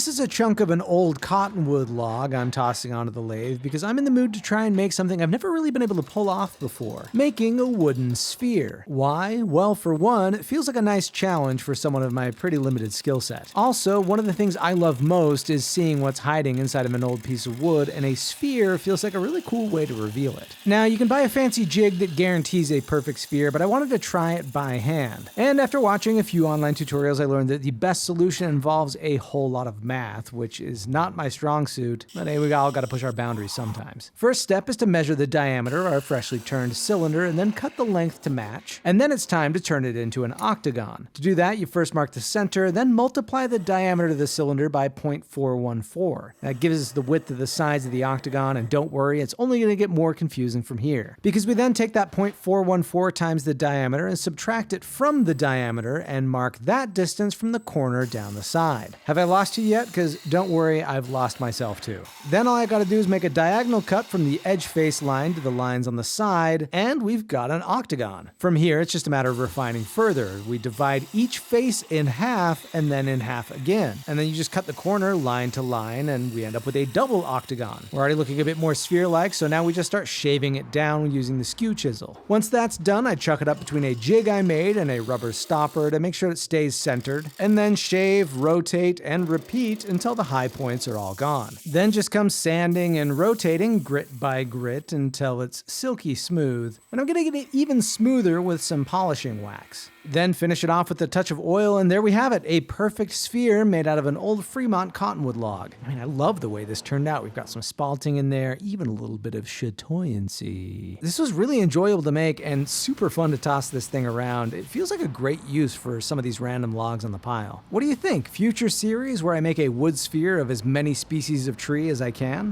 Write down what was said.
This is a chunk of an old cottonwood log I'm tossing onto the lathe because I'm in the mood to try and make something I've never really been able to pull off before. Making a wooden sphere. Why? Well, for one, it feels like a nice challenge for someone of my pretty limited skill set. Also, one of the things I love most is seeing what's hiding inside of an old piece of wood, and a sphere feels like a really cool way to reveal it. Now, you can buy a fancy jig that guarantees a perfect sphere, but I wanted to try it by hand. And after watching a few online tutorials, I learned that the best solution involves a whole lot of math, which is not my strong suit, but hey, we all gotta push our boundaries sometimes. First step is to measure the diameter of our freshly turned cylinder and then cut the length to match. And then it's time to turn it into an octagon. To do that, you first mark the center, then multiply the diameter of the cylinder by 0.414. That gives us the width of the sides of the octagon, and don't worry, it's only gonna get more confusing from here. Because we then take that 0.414 times the diameter and subtract it from the diameter and mark that distance from the corner down the side. Have I lost you yet? Because don't worry, I've lost myself too. Then all I gotta do is make a diagonal cut from the edge face line to the lines on the side, and we've got an octagon. From here, it's just a matter of refining further. We divide each face in half and then in half again. And then you just cut the corner line to line, and we end up with a double octagon. We're already looking a bit more sphere-like, so now we just start shaving it down using the skew chisel. Once that's done, I chuck it up between a jig I made and a rubber stopper to make sure it stays centered, and then shave, rotate, and repeat until the high points are all gone. Then just come sanding and rotating grit by grit until it's silky smooth, and I'm gonna get it even smoother with some polishing wax. Then finish it off with a touch of oil, and there we have it, a perfect sphere made out of an old Fremont cottonwood log. I mean, I love the way this turned out. We've got some spalting in there, even a little bit of chatoyancy. This was really enjoyable to make and super fun to toss this thing around. It feels like a great use for some of these random logs on the pile. What do you think? Future series where I make a wood sphere of as many species of tree as I can?